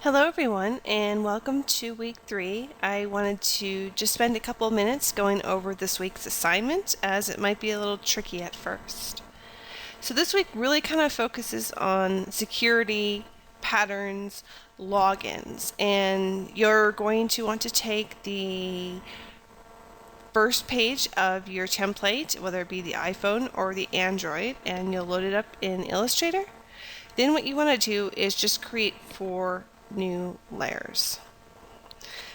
Hello everyone and welcome to week 3. I wanted to just spend a couple of minutes going over this week's assignment as it might be a little tricky at first. So this week really kind of focuses on security, patterns, logins, and you're going to want to take the first page of your template, whether it be the iPhone or the Android, and you'll load it up in Illustrator. Then what you want to do is just create 4 new layers,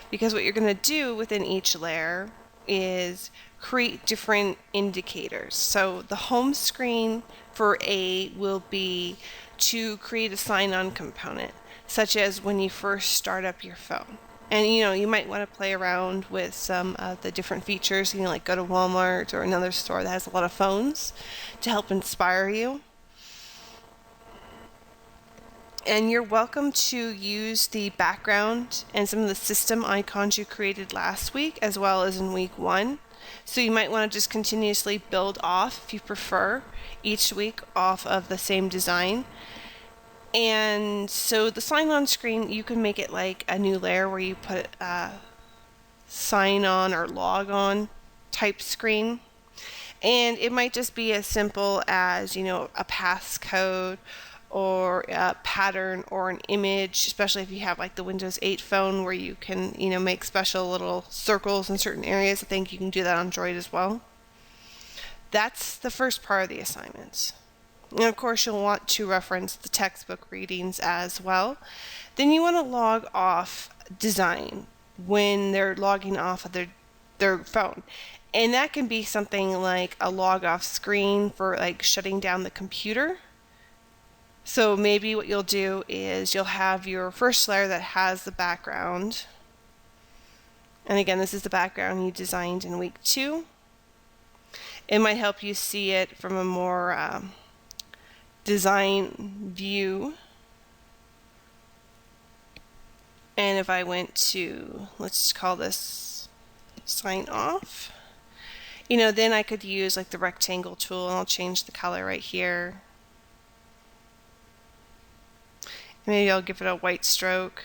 because what you're going to do within each layer is create different indicators. So the home screen for A will be to create a sign-on component, such as when you first start up your phone. And you might want to play around with some of the different features, like go to Walmart or another store that has a lot of phones to help inspire you. And you're welcome to use the background and some of the system icons you created last week as well as in week 1. So you might want to just continuously build off, if you prefer, each week off of the same design. And so the sign-on screen, you can make it like a new layer where you put a sign-on or log-on type screen. And it might just be as simple as, a passcode or a pattern or an image, especially if you have like the Windows 8 phone where you can, make special little circles in certain areas. I think you can do that on Android as well. That's the first part of the assignment. And of course, you'll want to reference the textbook readings as well. Then you want to log off design when they're logging off of their phone. And that can be something like a log off screen for like shutting down the computer. So maybe what you'll do is you'll have your first layer that has the background. And again, this is the background you designed in week 2. It might help you see it from a more design view. And if I went to, let's call this sign off, then I could use like the rectangle tool, and I'll change the color right here. Maybe I'll give it a white stroke.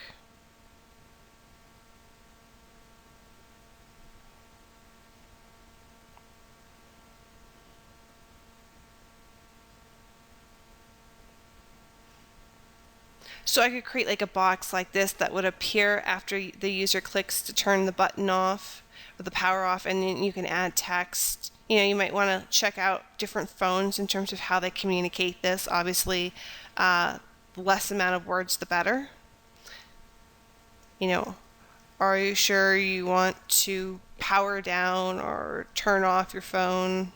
So I could create like a box like this that would appear after the user clicks to turn the button off or the power off, and then you can add text. You might want to check out different phones in terms of how they communicate this. Obviously, the less amount of words, the better. Are you sure you want to power down or turn off your phone?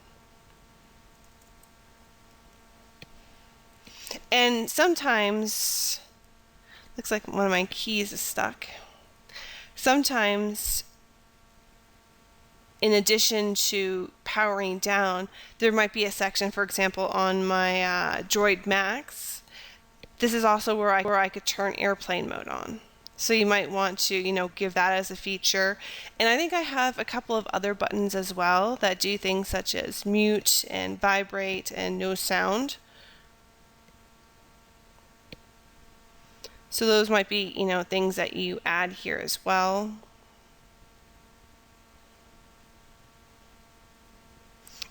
And sometimes, looks like one of my keys is stuck. Sometimes, in addition to powering down, there might be a section, for example, on my Droid Max. This is also where I could turn airplane mode on. So you might want to, give that as a feature. And I think I have a couple of other buttons as well that do things such as mute and vibrate and no sound. So those might be, things that you add here as well.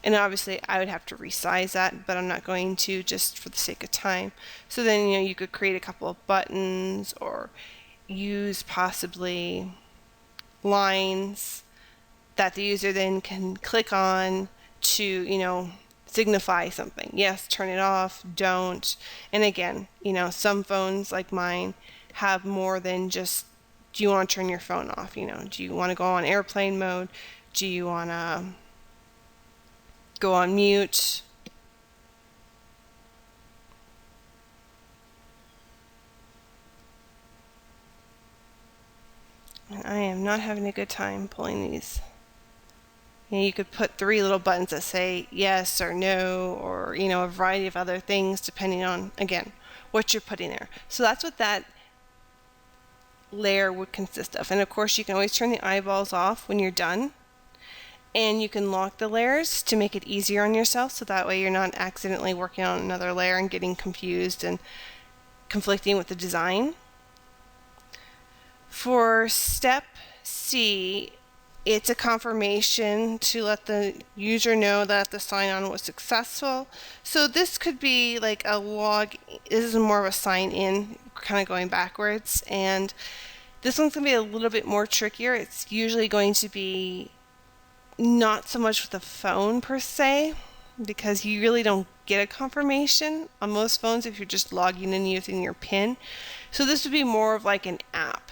And obviously I would have to resize that, but I'm not going to, just for the sake of time. So then, you could create a couple of buttons or use possibly lines that the user then can click on to, signify something. Yes, turn it off, don't. And again, some phones like mine have more than just, do you want to turn your phone off? Do you want to go on airplane mode? Do you want to go on mute? And I am not having a good time pulling these. You could put 3 little buttons that say yes or no, or a variety of other things depending on, again, what you're putting there. So that's what that layer would consist of. And of course you can always turn the eyeballs off when you're done. And you can lock the layers to make it easier on yourself, so that way you're not accidentally working on another layer and getting confused and conflicting with the design. For step C, it's a confirmation to let the user know that the sign-on was successful. So this could be like a log. This is more of a sign-in, kind of going backwards. And this one's going to be a little bit more trickier. It's usually going to be not so much with the phone per se, because you really don't get a confirmation on most phones if you're just logging in using your PIN. So this would be more of like an app.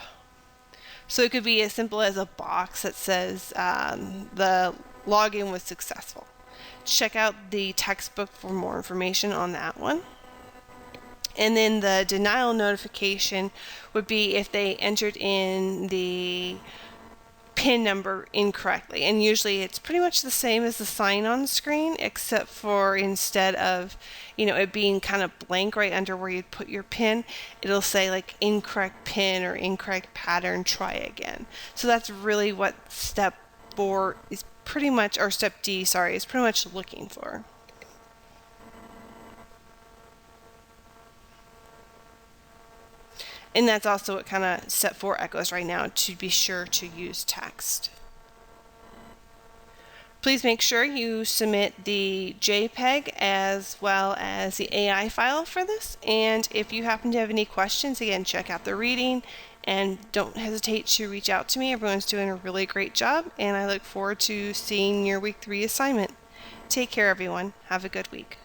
So it could be as simple as a box that says the login was successful. Check out the textbook for more information on that one. And then the denial notification would be if they entered in the PIN number incorrectly. And usually it's pretty much the same as the sign-on screen, except for instead of, it being kind of blank right under where you'd put your PIN, it'll say like incorrect PIN or incorrect pattern, try again. So that's really what step 4 is pretty much, or step D, sorry, is pretty much looking for. And that's also what kind of step 4 echoes right now, to be sure to use text. Please make sure you submit the JPEG as well as the AI file for this. And if you happen to have any questions, again, check out the reading and don't hesitate to reach out to me. Everyone's doing a really great job, and I look forward to seeing your week 3 assignment. Take care, everyone. Have a good week.